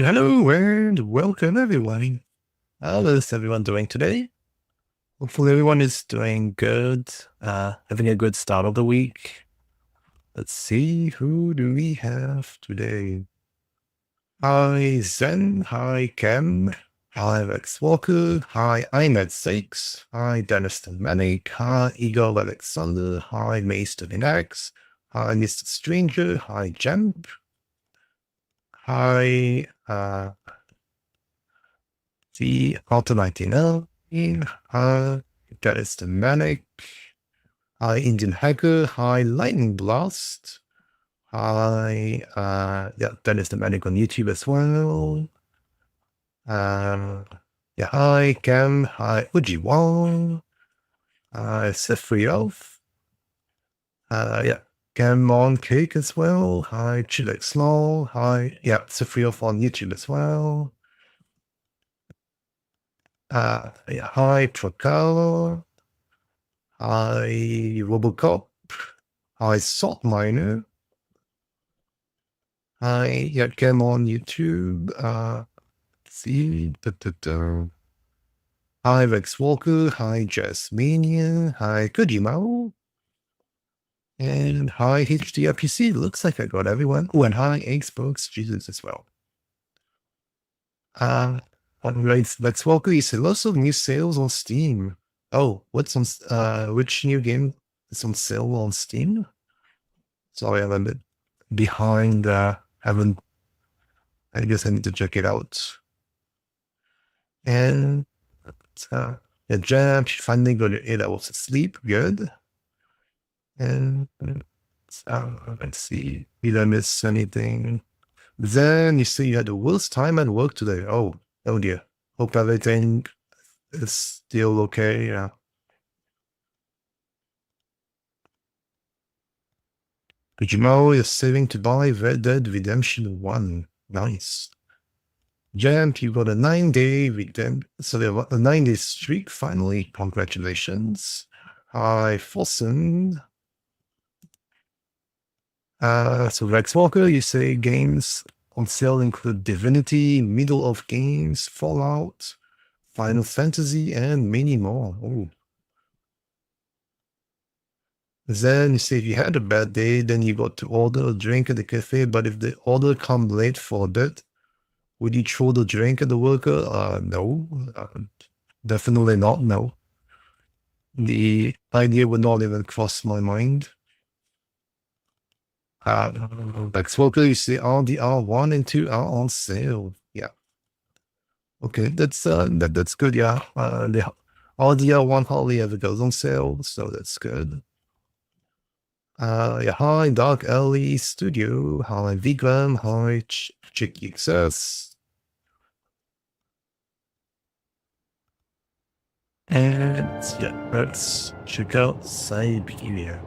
Hello and welcome everyone. How is everyone doing today? Hopefully everyone is doing good, having a good start of the week. Let's see, who do we have today? Hi Zen, hi Kem, hi Rex Walker, hi Imed6, hi Dennis the Manic, hi Igor Alexander, hi Maester Inax, hi Mr. Stranger, hi Jemp, hi the Alta 99, that is the Manic, hi Indian Hacker, hi Lightning Blast, hi, yeah, that is the Manic on YouTube as well. Yeah, hi Cam, hi Uji Wong, Sefri Elf, yeah, Cam on Cake as well, hi Chilex Law, hi, yeah, Sefri Elf on YouTube as well. Yeah, hi Procalo, hi Robocop, hi Salt Miner, hi, yeah, Cam on YouTube, let's see, hi Rex Walker, hi Jasmania, hi Kojima, and hi HDRPC. Looks like I got everyone. Oh, and hi Xbox Jesus as well. Alright, Rex Walker, you said lots of new sales on Steam. Oh, what's on, which new game is on sale on Steam? Sorry, I'm a bit behind, haven't, I guess I need to check it out. And, yeah, Jam, she finally got 8 hours of sleep, good. And, let's see, did I miss anything? Then you see you had the worst time at work today. Oh dear. Hope everything is still okay, yeah. Kojima is saving to buy Red Dead Redemption 1. Nice. Jamp, you got a 9-day so a 9-day streak finally. Congratulations. Hi, Fossen. So Rex Walker, you say games on sale include Divinity, Middle of Games, Fallout, Final Fantasy, and many more. Oh. Then you say if you had a bad day, then you got to order a drink at the cafe, but if the order come late for a bit, would you throw the drink at the worker? No. Definitely not, no. The idea would not even cross my mind. Like Smoker, you say all the R1 and 2 are on sale. Yeah. Okay, that's good, yeah. All the R1 hardly ever goes on sale, so that's good. Yeah, hi, Dark Alley Studio. Hi, Vikram. Hi, Chick Excess. And yeah, let's check out Syberia.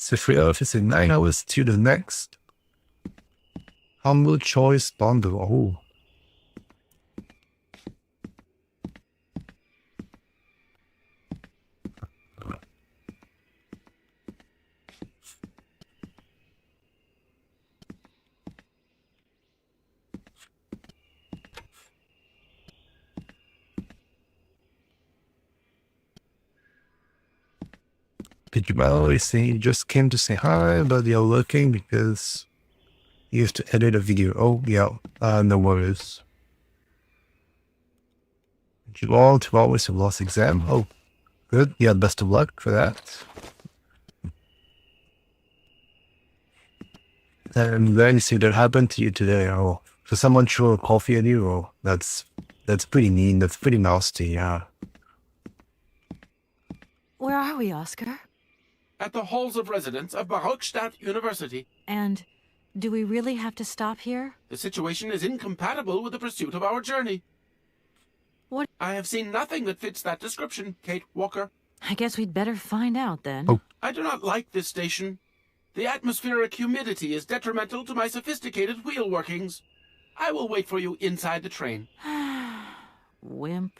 So free office in 9 hours to the next. Humble Choice Bundle. Oh. Did you always say you just came to say hi, but you're looking because you have to edit a video? Oh, yeah, no worries. You all 2 hours of lost exam. Oh, good. Yeah, best of luck for that. And then you see that happened to you today. Oh, so someone threw a coffee at you. Oh, that's pretty mean. That's pretty nasty. Yeah. Where are we, Oscar? At the halls of residence of Barockstadt University. And do we really have to stop here? The situation is incompatible with the pursuit of our journey. What? I have seen nothing that fits that description, Kate Walker. I guess we'd better find out then. Oh. I do not like this station. The atmospheric humidity is detrimental to my sophisticated wheel workings. I will wait for you inside the train. Wimp.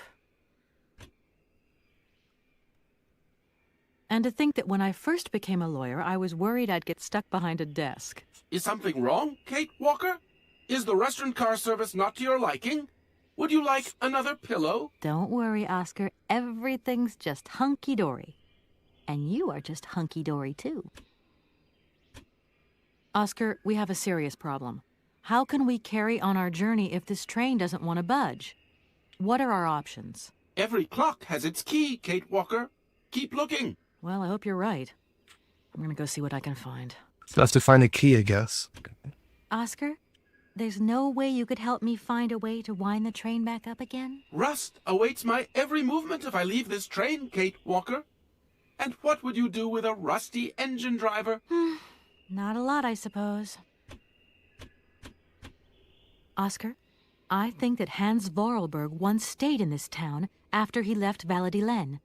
And to think that when I first became a lawyer, I was worried I'd get stuck behind a desk. Is something wrong, Kate Walker? Is the restaurant car service not to your liking? Would you like another pillow? Don't worry, Oscar. Everything's just hunky-dory. And you are just hunky-dory, too. Oscar, we have a serious problem. How can we carry on our journey if this train doesn't want to budge? What are our options? Every clock has its key, Kate Walker. Keep looking. Well, I hope you're right. I'm gonna go see what I can find. So I have to find a key, I guess. Oscar, there's no way you could help me find a way to wind the train back up again? Rust awaits my every movement if I leave this train, Kate Walker. And what would you do with a rusty engine driver? Not a lot, I suppose. Oscar, I think that Hans Vorarlberg once stayed in this town after he left Valladolid.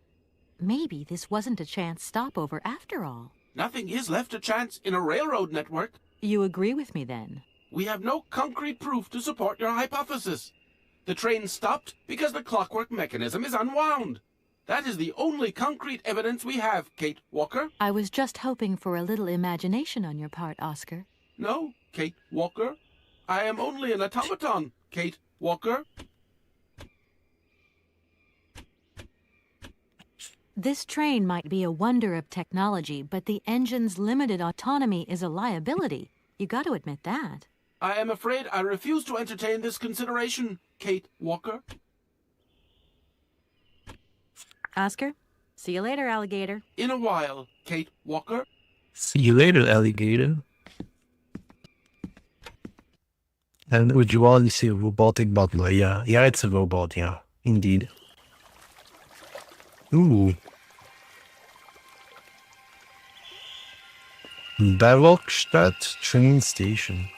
Maybe this wasn't a chance stopover after all. Nothing is left to chance in a railroad network. You agree with me then? We have no concrete proof to support your hypothesis. The train stopped because the clockwork mechanism is unwound. That is the only concrete evidence we have, Kate Walker. I was just hoping for a little imagination on your part, Oscar. No, Kate Walker. I am only an automaton, Kate Walker. This train might be a wonder of technology, but the engine's limited autonomy is a liability. You got to admit that. I am afraid I refuse to entertain this consideration, Kate Walker. Oscar, see you later, alligator. In a while, Kate Walker. See you later, alligator. And would you want to see a robotic butler? Yeah, it's a robot, yeah, indeed. Ooh. Barockstadt train station.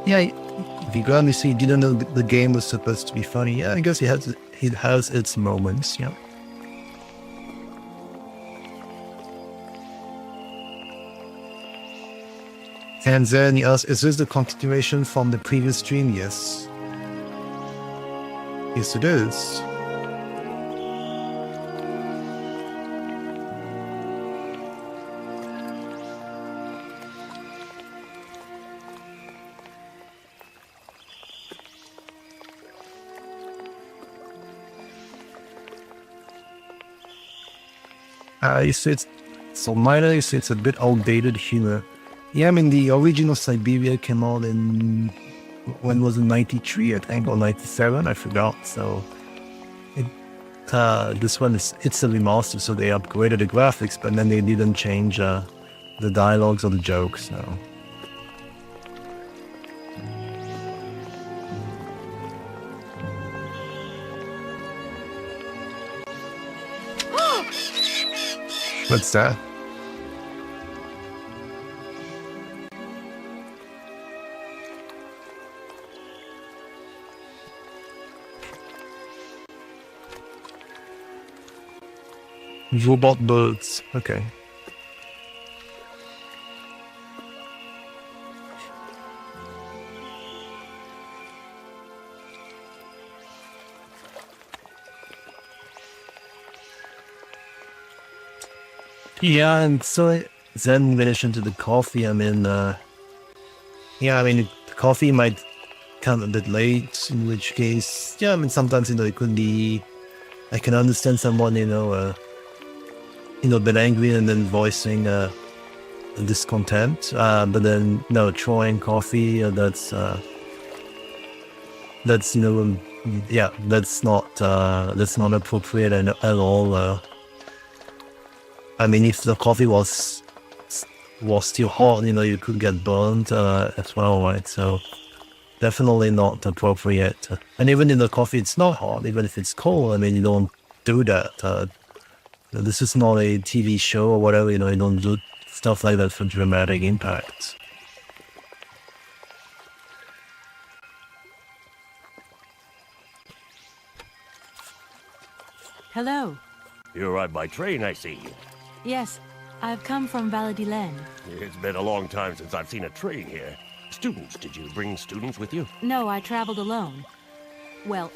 Yeah, if you gladly see, didn't know the game was supposed to be funny. Yeah, I guess it has its moments, yeah. And then he asks, is this the continuation from the previous stream? Yes. Yes, it is. You say it's so minor, you say it's a bit outdated humor. Yeah, I mean, the original Syberia came out in, when was it, 93, I think, or 97, I forgot. So, this one it's a remaster, so they upgraded the graphics, but then they didn't change the dialogues or the jokes, so. What's that? Robot birds. Okay. Yeah, and so then in relation to the coffee, I mean, yeah, I mean, the coffee might come a bit late, in which case, yeah, I mean, sometimes, it could be, I can understand someone, a bit angry and then voicing discontent, but then, no, throwing coffee, that's yeah, that's not appropriate at all. I mean, if the coffee was still hot, you could get burned as well, right? So definitely not appropriate. And even in the coffee, it's not hot. Even if it's cold, I mean, you don't do that. This is not a TV show or whatever, you don't do stuff like that for dramatic impact. Hello. You arrived by train, I see. Yes, I've come from Valadilen. It's been a long time since I've seen a train here. Students, did you bring students with you? No, I traveled alone. Well,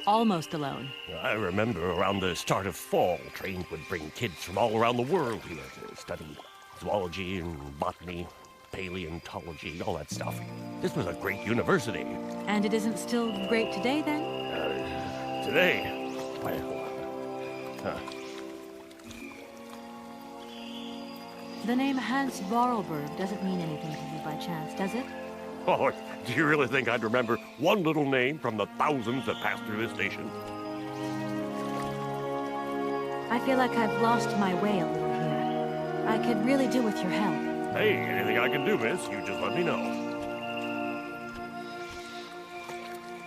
almost alone. I remember around the start of fall, trains would bring kids from all around the world here to study zoology and botany, paleontology, all that stuff. This was a great university. And it isn't still great today, then? Today, well, The name Hans Vorarlberg doesn't mean anything to you by chance, does it? oh, do you really think I'd remember one little name from the thousands that pass through this station? I feel like I've lost my way a little here. I could really do with your help. Hey, anything I can do, miss, you just let me know.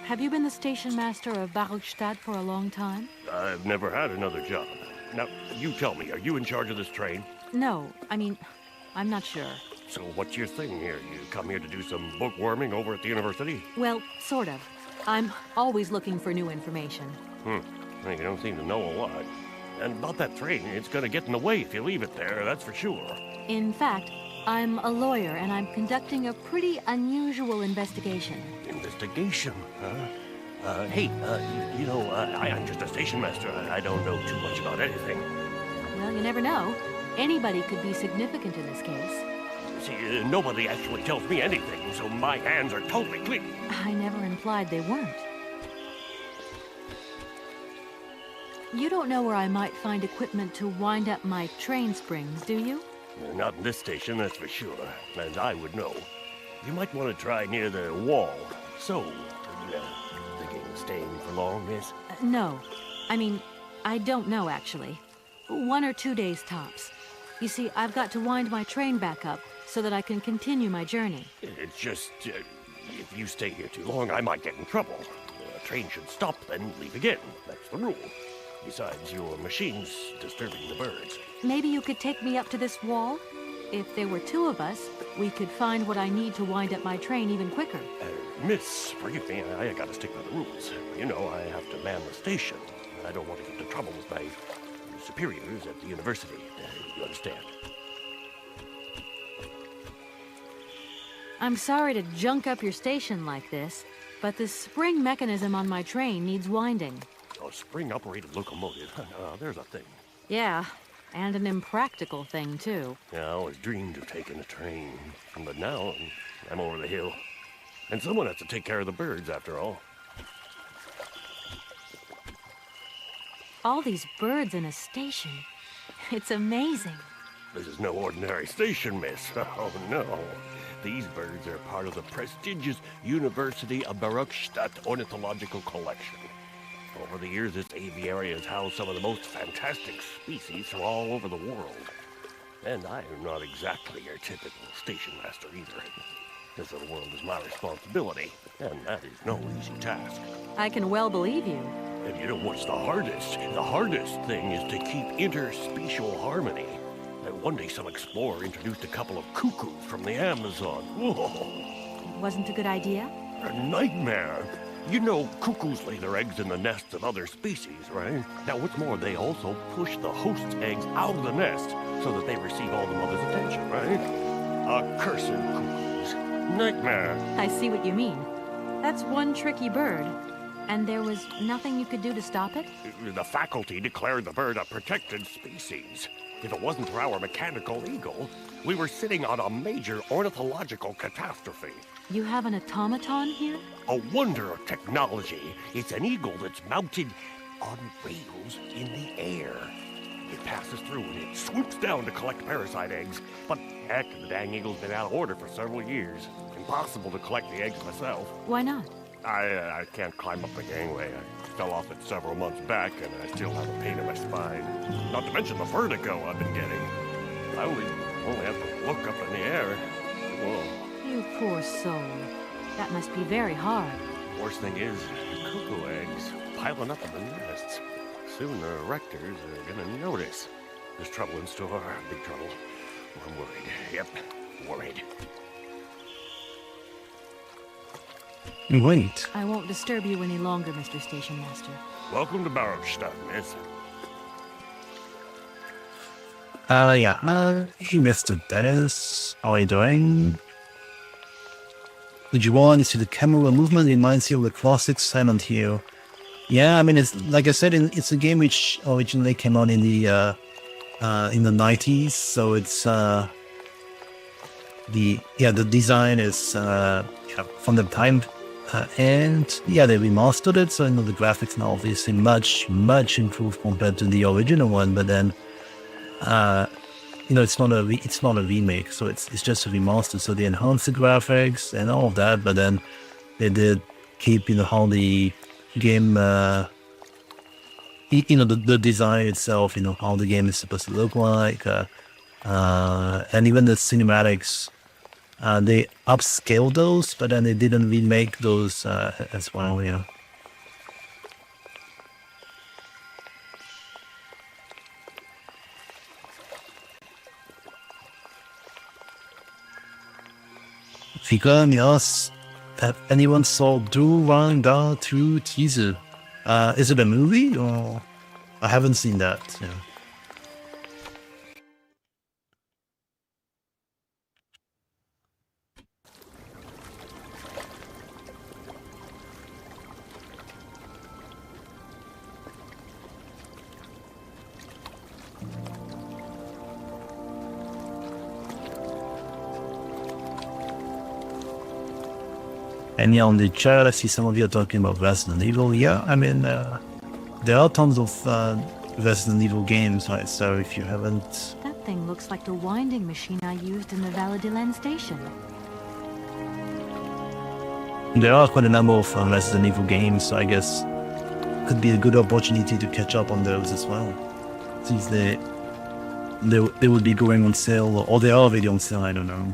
Have you been the station master of Barukstadt for a long time? I've never had another job. Now, you tell me, are you in charge of this train? No, I mean, I'm not sure. So what's your thing here? You come here to do some bookworming over at the university? Well, sort of. I'm always looking for new information. Well, you don't seem to know a lot. And about that train, it's gonna get in the way if you leave it there, that's for sure. In fact, I'm a lawyer and I'm conducting a pretty unusual investigation. Investigation, huh? I'm just a station master. I don't know too much about anything. Well, you never know. Anybody could be significant in this case. See, nobody actually tells me anything, so my hands are totally clean. I never implied they weren't. You don't know where I might find equipment to wind up my train springs, do you? Not in this station, that's for sure. And I would know. You might want to try near the wall. So, thinking of staying for long, miss? No. I mean, I don't know, actually. 1 or 2 days tops. You see, I've got to wind my train back up so that I can continue my journey. It's just, if you stay here too long, I might get in trouble. A train should stop, then leave again. That's the rule. Besides, your machine's disturbing the birds. Maybe you could take me up to this wall? If there were 2 of us, we could find what I need to wind up my train even quicker. Miss, forgive me, I gotta stick by the rules. You know, I have to man the station. I don't want to get into trouble with my superiors at the university. You understand? I'm sorry to junk up your station like this, but the spring mechanism on my train needs winding. A spring-operated locomotive. There's a thing. Yeah, and an impractical thing, too. Yeah, I always dreamed of taking a train. But now, I'm over the hill. And someone has to take care of the birds, after all. All these birds in a station. It's amazing. This is no ordinary station, miss. Oh, no. These birds are part of the prestigious University of Barukstadt Ornithological Collection. Over the years, this aviary has housed some of the most fantastic species from all over the world. And I am not exactly your typical station master either. This little world is my responsibility, and that is no easy task. I can well believe you. And you know what's the hardest? The hardest thing is to keep interspecial harmony. One day some explorer introduced a couple of cuckoos from the Amazon. Whoa. Wasn't a good idea? A nightmare. You know, cuckoos lay their eggs in the nests of other species, right? Now, what's more, they also push the host's eggs out of the nest so that they receive all the mother's attention, right? Accursed cuckoos. Nightmare. I see what you mean. That's one tricky bird. And there was nothing you could do to stop it? The faculty declared the bird a protected species. If it wasn't for our mechanical eagle, we were sitting on a major ornithological catastrophe. You have an automaton here? A wonder of technology. It's an eagle that's mounted on rails in the air. It passes through and it swoops down to collect parasite eggs. But heck, the dang eagle's been out of order for several years. Impossible to collect the eggs myself. Why not? I can't climb up the gangway. I fell off it several months back, and I still have a pain in my spine. Not to mention the vertigo I've been getting. I only have to look up in the air. Whoa. You poor soul. That must be very hard. Worst thing is, the cuckoo eggs piling up in the nests. Soon the rectors are gonna notice. There's trouble in store. Big trouble. I'm worried. Yep, worried. Wait. I won't disturb you any longer, Mr. Station Master. Welcome to Barrowstadt, miss. Hey, Mr. Dennis. How are you doing? Did you want to see the camera movement? It reminds you of the classic Silent Hill. Yeah, I mean, it's like I said, it's a game which originally came out in the 90s. So it's the design is from the time, and yeah, they remastered it. So the graphics now obviously much improved compared to the original one. But then, it's not a remake, so it's just a remaster. So they enhanced the graphics and all of that, but then they did keep how the game, the design itself, how the game is supposed to look like, and even the cinematics. They upscaled those, but then they didn't remake those as well. Yeah. Yes. Have anyone saw Do Run Da 2 teaser? Is it a movie or? I haven't seen that. Yeah. And yeah, on the chat, I see some of you are talking about Resident Evil. Yeah, I mean, there are tons of Resident Evil games, right? So if you haven't... That thing looks like the winding machine I used in the Valadilen station. There are quite a number of Resident Evil games, so I guess could be a good opportunity to catch up on those as well. Since they would be going on sale, or they are already on sale, I don't know.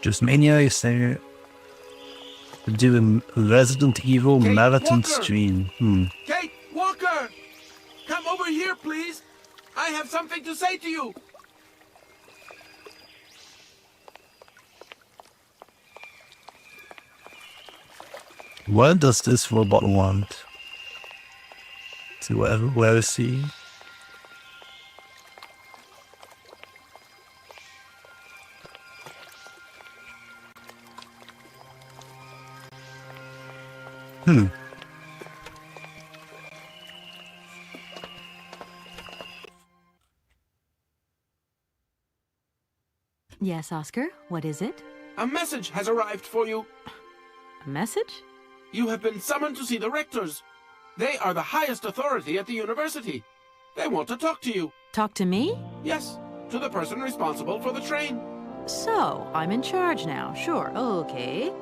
Just Mania is saying to do a Resident Evil Kate marathon Walker! stream. Kate Walker! Come over here, please! I have something to say to you! What does this robot want? Where is he? Yes, Oscar, what is it? A message has arrived for you. A message? You have been summoned to see the rectors. They are the highest authority at the university. They want to talk to you. Talk to me? Yes, to the person responsible for the train. So, I'm in charge now, sure, okay.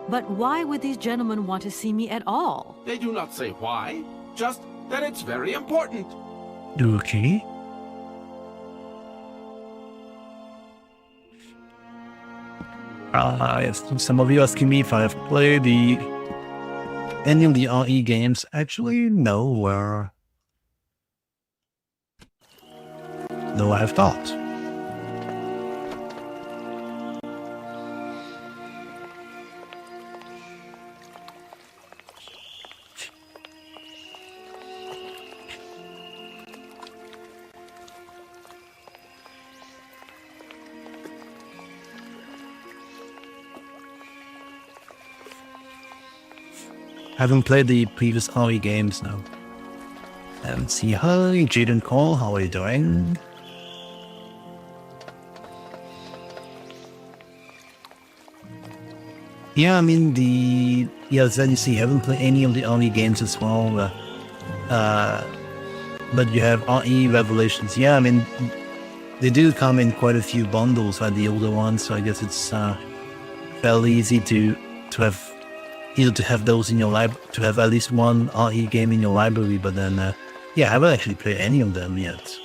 But why would these gentlemen want to see me at all? They do not say why, just that it's very important. Okay. Yes, some of you asking me if I have played any of the RE games. Actually, no. No, I have not. Haven't played the previous RE games now. See, hi, Jaden Cole, how are you doing? Yeah, I mean as you see, haven't played any of the RE games as well. But you have RE Revelations. Yeah, I mean, they do come in quite a few bundles, like the older ones. So I guess it's fairly easy to have either to have those in your to have at least one RE game in your library. But then, yeah, I haven't actually played any of them yet.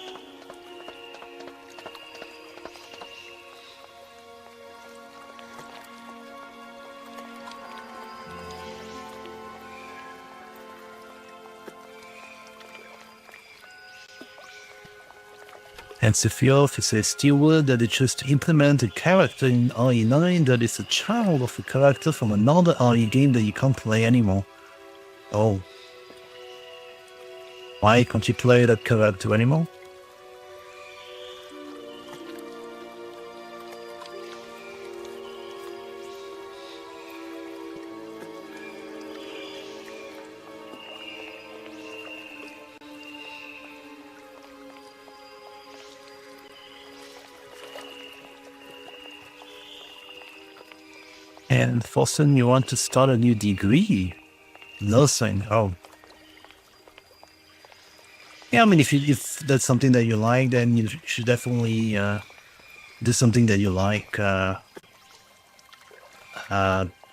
And Sephiroth is a steward that is just to implement a character in RE9 that is a child of a character from another RE game that you can't play anymore. Oh. Why can't you play that character anymore? And Fossen, you want to start a new degree? Nursing, oh. Yeah, I mean, if that's something that you like, then you should definitely do something that you like. But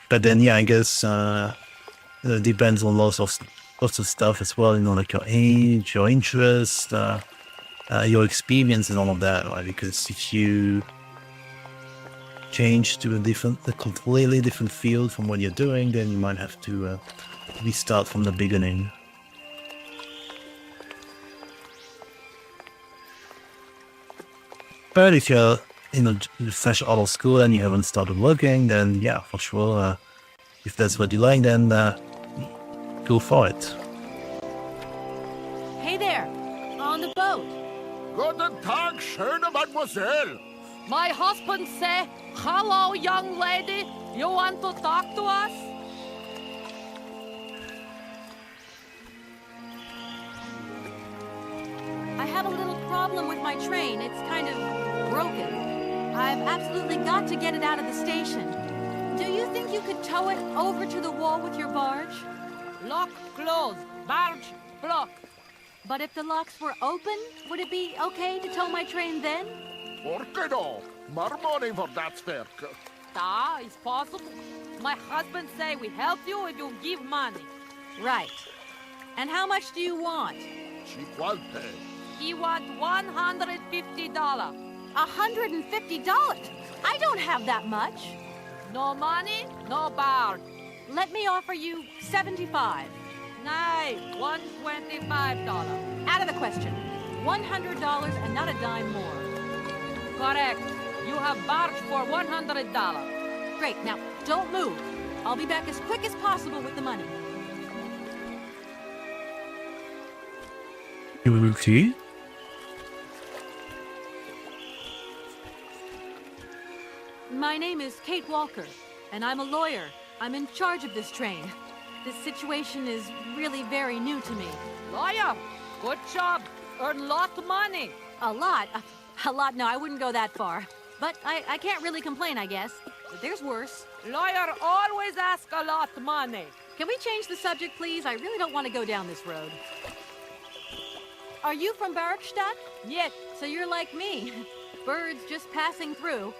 then, yeah, I guess it depends on lots of stuff as well, like your age, your interest, your experience and all of that, right? Because if you change to a completely different field from what you're doing, then you might have to restart from the beginning. But if you're fresh out of school and you haven't started working, then yeah, for sure, if that's what you like, then go for it. Hey there, on the boat. Guten Tag, schöne Mademoiselle. My husband say, hello, young lady. You want to talk to us? I have a little problem with my train. It's kind of broken. I've absolutely got to get it out of the station. Do you think you could tow it over to the wall with your barge? Lock closed. Barge block. But if the locks were open, would it be okay to tow my train then? Por qué no? More money for that work. Da, it's possible. My husband say we help you if you give money. Right. And how much do you want? Cinquante. He want $150. $150? I don't have that much. No money, no barge. Let me offer you $75. Nay, $125. Out of the question. $100 and not a dime more. Correct. You have barge for $100. Great. Now, don't move. I'll be back as quick as possible with the money. You will see? My name is Kate Walker, and I'm a lawyer. I'm in charge of this train. This situation is really very new to me. Lawyer, good job. Earn lot of money. A lot? A lot? No, I wouldn't go that far. But I can't really complain, I guess. But there's worse. Lawyer always ask a lot of money. Can we change the subject, please? I really don't want to go down this road. Are you from Barrackstadt? Yes. So you're like me. Birds just passing through.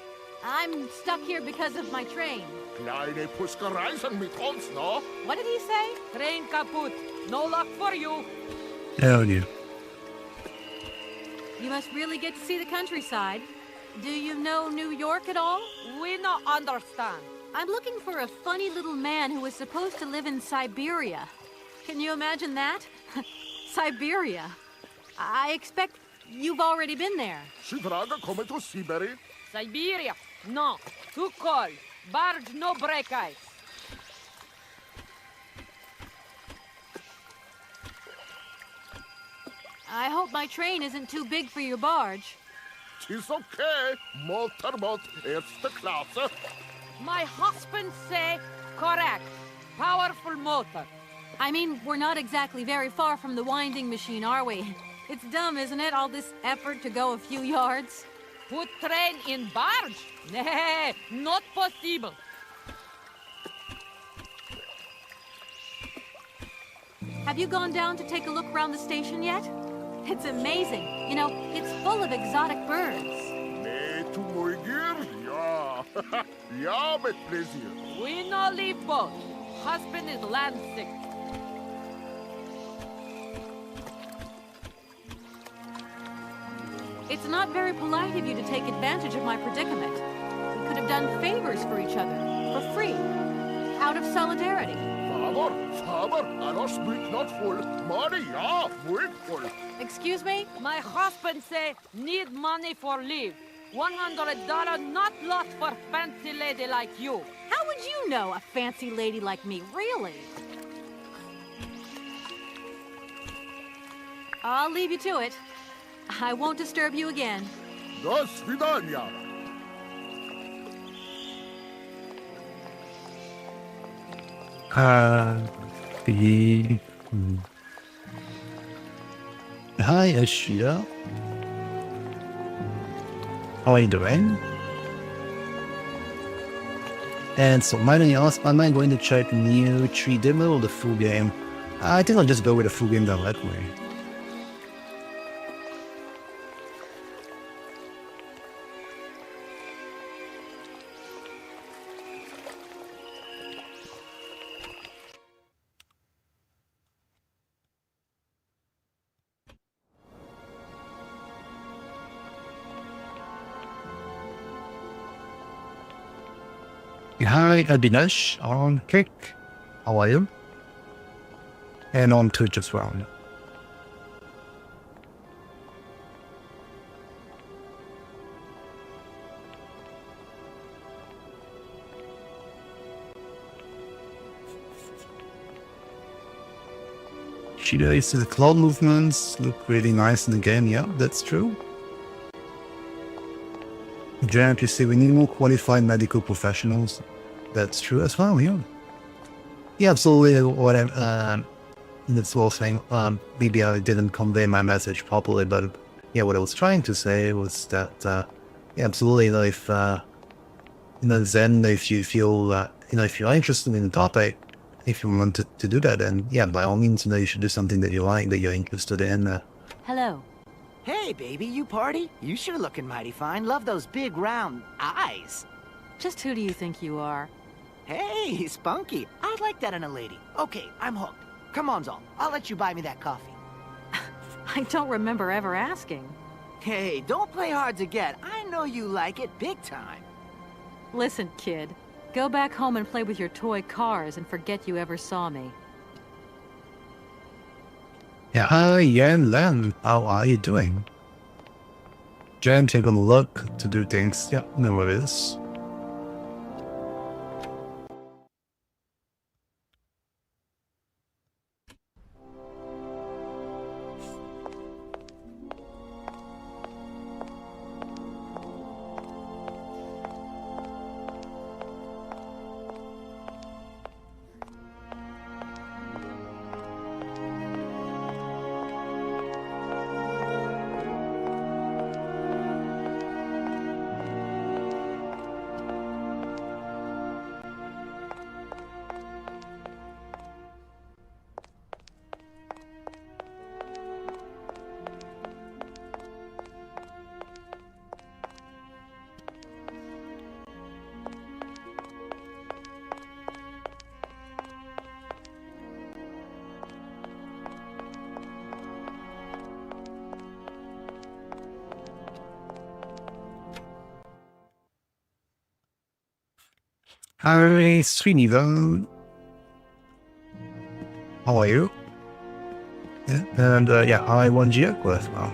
I'm stuck here because of my train. Kleine Puskereisen mit uns, no? What did he say? Train kaput. No luck for you. Oh dear. You must really get to see the countryside. Do you know New York at all? We no understand. I'm looking for a funny little man who was supposed to live in Syberia. Can you imagine that? Siberia. I expect you've already been there. Si draga kommer to Syberia. Siberia. No. Too cold. Barge no break ice. I hope my train isn't too big for your barge. Tis okay. Motorboat, erste Klasse. My husband say correct. Powerful motor. I mean, we're not exactly very far from the winding machine, are we? It's dumb, isn't it, all this effort to go a few yards? Put train in barge? Nah, not possible. Have you gone down to take a look around the station yet? It's amazing. You know, it's full of exotic birds. Nee, to Moigir? Ja. Ja, met plezier. We no leave boat. Husband is land sick. It's not very polite of you to take advantage of my predicament. We could have done favors for each other, for free, out of solidarity. Faber, anos speak not full. Money, ja, muy full. Excuse me? My husband say need money for leave. $100 not lot for fancy lady like you. How would you know, a fancy lady like me, really? I'll leave you to it. I won't disturb you again. До свидания. The... Hi, Ashia. How are you doing? And so, my name is, am I going to try the new 3 demo or the full game? I think I'll just go with the full game that way. Hi, Adinash on Kick. How are you? And on Twitch as well. Shida, you see the cloud movements look really nice in the game. Yeah, that's true. Jamp, you see we need more qualified medical professionals. That's true as well, yeah. Yeah, absolutely. Whatever. That's the whole thing. Maybe I didn't convey my message properly, but yeah, what I was trying to say was that, yeah, absolutely. If Zen, if you feel that, if you're interested in the topic, if you want to do that, then yeah, by all means, you should do something that you like, that you're interested in. Hello. Hey, baby, you party? You sure looking mighty fine. Love those big, round eyes. Just who do you think you are? Hey, spunky. I like that in a lady. Okay, I'm hooked. Come on, Zol. I'll let you buy me that coffee. I don't remember ever asking. Hey, don't play hard to get. I know you like it big time. Listen, kid. Go back home and play with your toy cars and forget you ever saw me. Yeah, hi, Yan Len. How are you doing? Jen, take a look to do things. Yeah, no worries. Hi, Sweeney, though. How are you? Yeah, and yeah, I won Giaquith. Well,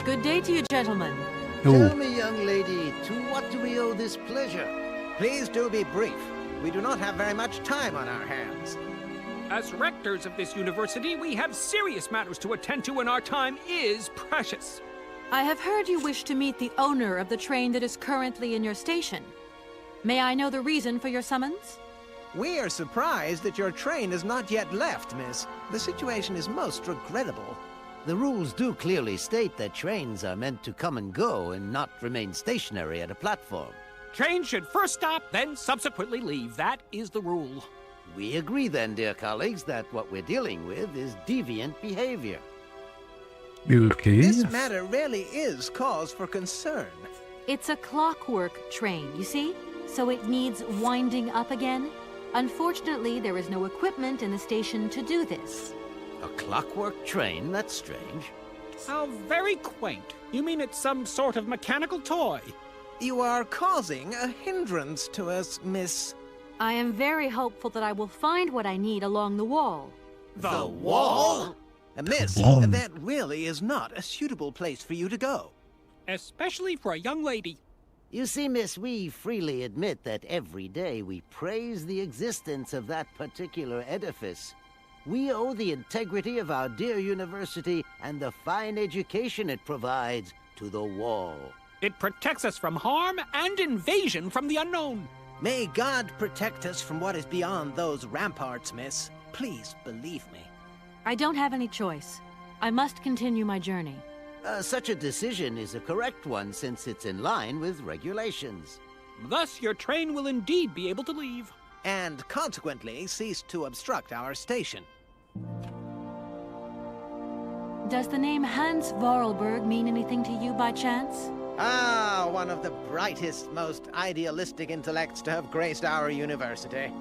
Good day to you, gentlemen. Tell me, young lady, to what do we owe this pleasure? Please do be brief. We do not have very much time on our hands. As rectors of this university, we have serious matters to attend to, and our time is precious. I have heard you wish to meet the owner of the train that is currently in your station. May I know the reason for your summons? We are surprised that your train has not yet left, miss. The situation is most regrettable. The rules do clearly state that trains are meant to come and go and not remain stationary at a platform. Trains should first stop, then subsequently leave. That is the rule. We agree then, dear colleagues, that what we're dealing with is deviant behavior. Okay. This matter really is cause for concern. It's a clockwork train, you see? So it needs winding up again. Unfortunately, there is no equipment in the station to do this. A clockwork train? That's strange. How very quaint. You mean it's some sort of mechanical toy? You are causing a hindrance to us, miss. I am very hopeful that I will find what I need along the wall. The wall? Miss, Wall. that really is not a suitable place for you to go. Especially for a young lady. You see, miss, we freely admit that every day we praise the existence of that particular edifice. We owe the integrity of our dear university and the fine education it provides to the wall. It protects us from harm and invasion from the unknown. May God protect us from what is beyond those ramparts, miss. Please believe me. I don't have any choice. I must continue my journey. Such a decision is a correct one since it's in line with regulations. Thus, your train will indeed be able to leave. And consequently cease to obstruct our station. Does the name Hans Vorarlberg mean anything to you by chance? Ah, one of the brightest, most idealistic intellects to have graced our university.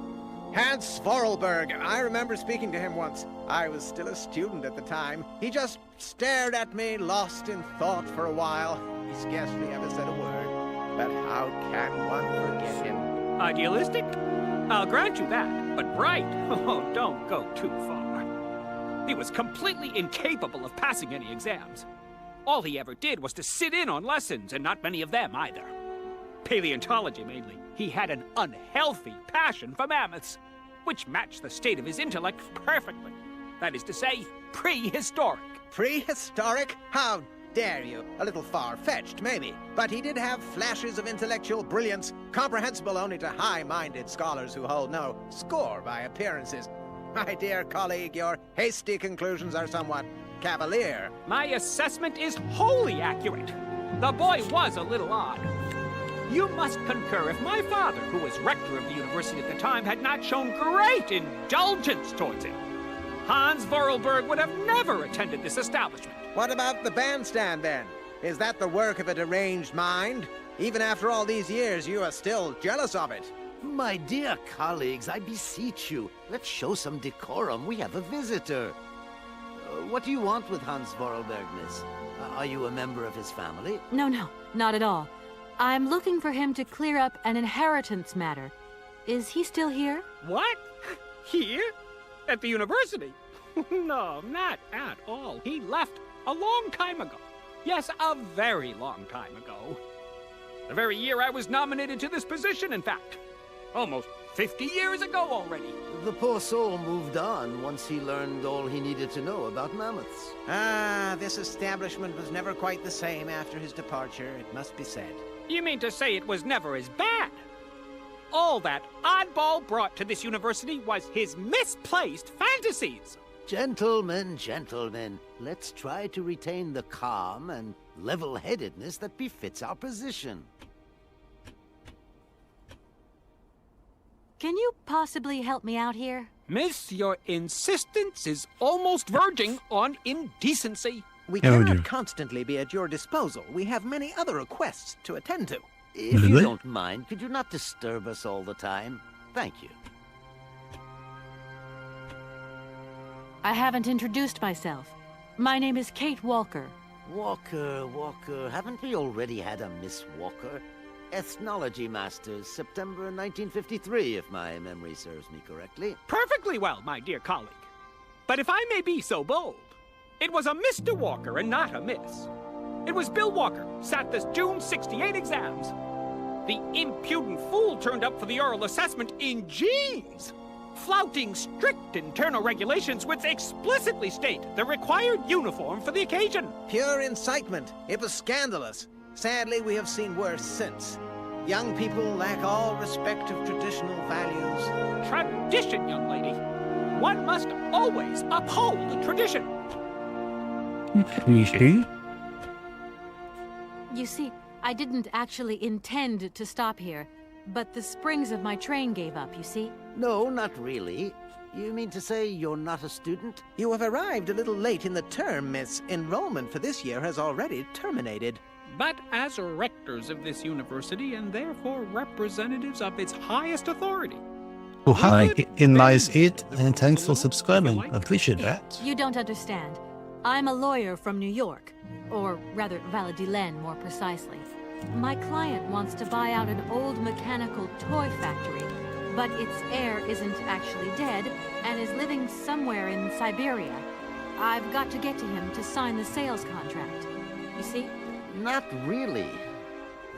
Hans Vorarlberg. I remember speaking to him once. I was still a student at the time. He just stared at me, lost in thought for a while. He scarcely ever said a word. But how can one forget him? Idealistic? I'll grant you that, but bright? Oh, don't go too far. He was completely incapable of passing any exams. All he ever did was to sit in on lessons, and not many of them either. Paleontology, mainly. He had an unhealthy passion for mammoths, which matched the state of his intellect perfectly. That is to say, prehistoric. Prehistoric? How dare you? A little far-fetched, maybe. But he did have flashes of intellectual brilliance, comprehensible only to high-minded scholars who hold no score by appearances. My dear colleague, your hasty conclusions are somewhat cavalier. My assessment is wholly accurate. The boy was a little odd. You must concur if my father, who was rector of the university at the time, had not shown great indulgence towards him. Hans Vorarlberg would have never attended this establishment. What about the bandstand, then? Is that the work of a deranged mind? Even after all these years, you are still jealous of it. My dear colleagues, I beseech you, let's show some decorum. We have a visitor. What do you want with Hans Vorarlberg, miss? Are you a member of his family? No, not at all. I'm looking for him to clear up an inheritance matter. Is he still here? What? Here? At the university? No, not at all. He left a long time ago. Yes, a very long time ago. The very year I was nominated to this position, in fact. Almost 50 years ago already. The poor soul moved on once he learned all he needed to know about mammoths. Ah, this establishment was never quite the same after his departure, it must be said. You mean to say it was never as bad? All that oddball brought to this university was his misplaced fantasies. Gentlemen, let's try to retain the calm and level-headedness that befits our position. Can you possibly help me out here? Miss, your insistence is almost verging on indecency. We Oh, cannot dear. constantly be at your disposal. We have many other requests to attend to. If you Really? don't mind, could you not disturb us all the time? Thank you. I haven't introduced myself. My name is Kate Walker. Walker, haven't we already had a Miss Walker? Ethnology Masters, September 1953, if my memory serves me correctly. Perfectly well, my dear colleague. But if I may be so bold, it was a Mr. Walker and not a Miss. It was Bill Walker, sat the June 68 exams. The impudent fool turned up for the oral assessment in jeans, flouting strict internal regulations which explicitly state the required uniform for the occasion. Pure incitement. It was scandalous. Sadly, we have seen worse since. Young people lack all respect of traditional values. Tradition, young lady. One must always uphold tradition. You see, I didn't actually intend to stop here, but the springs of my train gave up, you see? No, not really. You mean to say you're not a student? You have arrived a little late in the term, miss. Enrollment for this year has already terminated. But as rectors of this university and therefore representatives of its highest authority. Oh, hi, in nice it, and thanks for subscribing. I appreciate that. You don't understand. I'm a lawyer from New York, or rather Valladolid more precisely. My client wants to buy out an old mechanical toy factory, but its heir isn't actually dead and is living somewhere in Syberia. I've got to get to him to sign the sales contract. You see? Not really.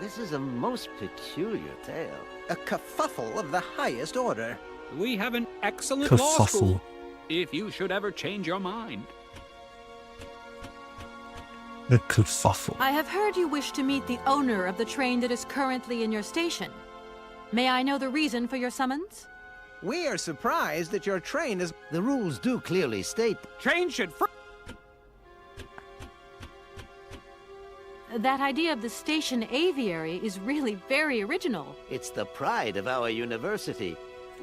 This is a most peculiar tale. A kerfuffle of the highest order. We have an excellent law Kerfuffle. school, if you should ever change your mind. A kerfuffle. I have heard you wish to meet the owner of the train that is currently in your station. May I know the reason for your summons? We are surprised that your train is... The rules do clearly state Train should That idea of the station aviary is really very original. it's the pride of our university.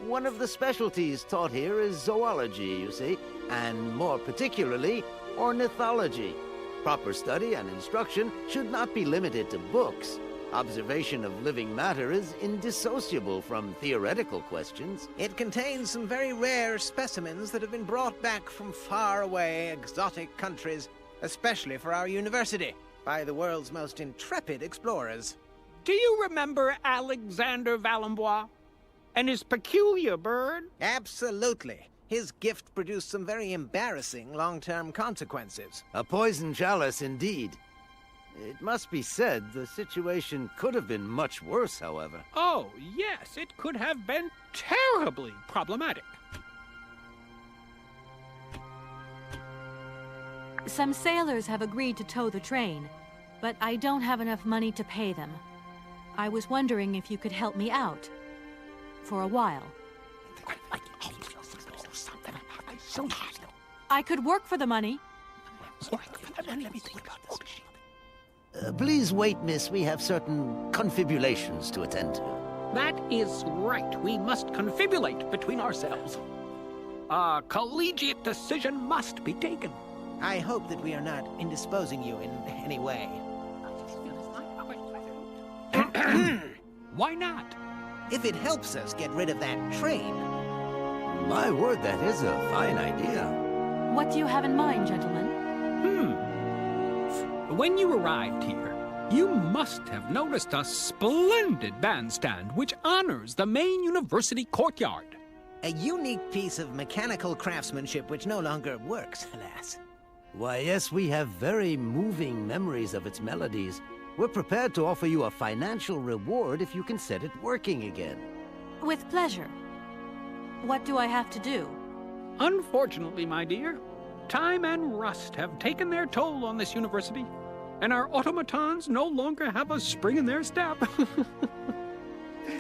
One of the specialties taught here is zoology, you see, and more particularly, ornithology. Proper study and instruction should not be limited to books. Observation of living matter is indissociable from theoretical questions. It contains some very rare specimens that have been brought back from far away exotic countries, especially for our university, by the world's most intrepid explorers. Do you remember Alexander Valembois and his peculiar bird? Absolutely. His gift produced some very embarrassing long-term consequences. A poison chalice indeed. It must be said, the situation could have been much worse, however. Oh, yes, it could have been terribly problematic. Some sailors have agreed to tow the train, but I don't have enough money to pay them. I was wondering if you could help me out. For a while. I could work for the money. Please wait, miss. We have certain confibulations to attend to. That is right. We must confibulate between ourselves. A collegiate decision must be taken. I hope that we are not indisposing you in any way. Why not? If it helps us get rid of that train. My word, that is a fine idea. What do you have in mind, gentlemen? When you arrived here, you must have noticed a splendid bandstand which honors the main university courtyard. A unique piece of mechanical craftsmanship which no longer works, alas. Why, yes, we have very moving memories of its melodies. We're prepared to offer you a financial reward if you can set it working again. With pleasure. What do I have to do? Unfortunately, my dear, time and rust have taken their toll on this university, and our automatons no longer have a spring in their step.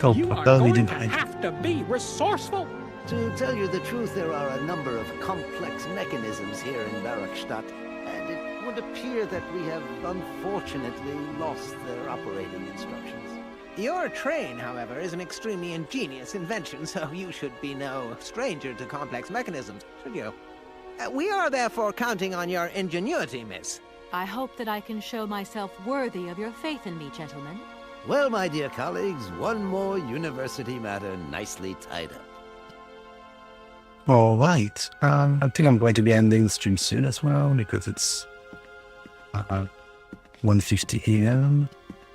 You are going to have to be resourceful. To tell you the truth, there are a number of complex mechanisms here in Barakstadt, and it would appear that we have unfortunately lost their operating instructions. Your train, however, is an extremely ingenious invention, so you should be no stranger to complex mechanisms, should you? We are therefore counting on your ingenuity, miss. I hope that I can show myself worthy of your faith in me, gentlemen. Well, my dear colleagues, one more university matter nicely tied up. All right. I think I'm going to be ending the stream soon as well because it's 1:50 a.m.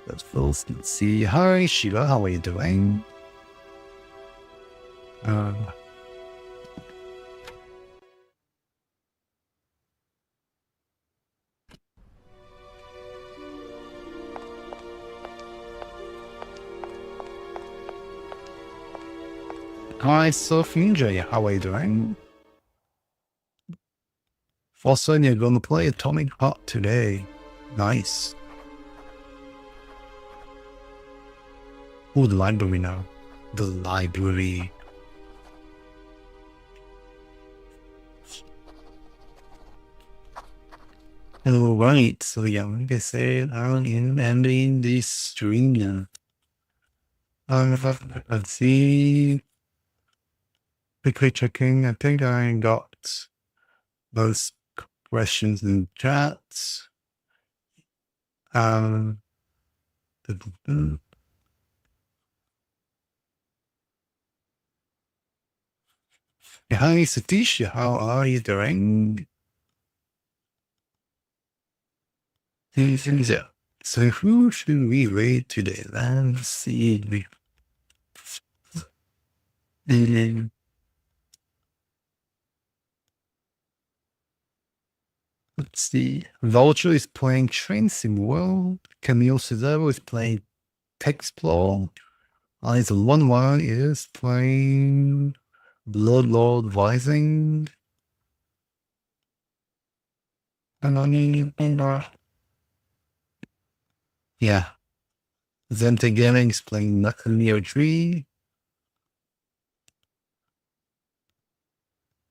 But first, let's see. Hi, Sheila. How are you doing? Hi, Surf Ninja. How are you doing? Also, you're gonna play Atomic Heart today. Nice. Oh, the library now. The library. Alright, so yeah, like I said, I'm ending this stream now. Let's see. Quickly checking. I think I got most questions in chat. Yeah, hi, Satish. How are you doing? So who should we read today? Let's see. Let's see. Vulture is playing Train Sim World. Camille Cesaro is playing Texplore. Eyes One One is playing Bloodlord Rising. Yeah. Zente Gaming is playing Neo Tree.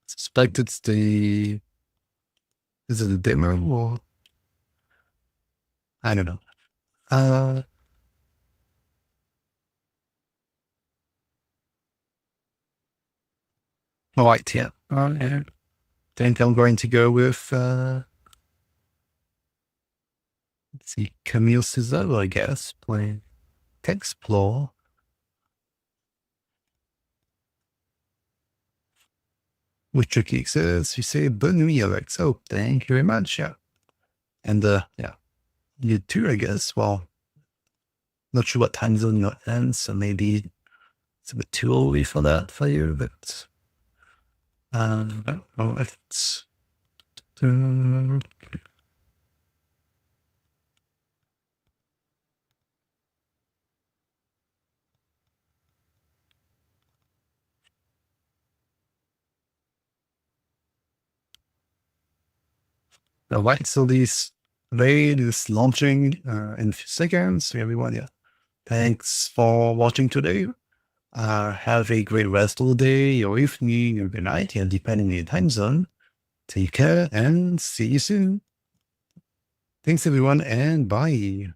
Suspect it's the... Is it a demo or... I don't know. Alright, yeah. Think I'm going to go with... let's see, Camille Cesaro, I guess, playing Explore. Witcher Geek says, you say bonne nuit, Alex. Oh, thank you very much, yeah. And, yeah, you too, I guess. Well, not sure what time zone you're in, so maybe it's a bit too early for that for you, but... it's... Alright, so this raid is launching in a few seconds. So everyone, yeah, thanks for watching today. Have a great rest of the day, or evening, or good night, yeah, depending on your time zone. Take care and see you soon. Thanks everyone, and bye.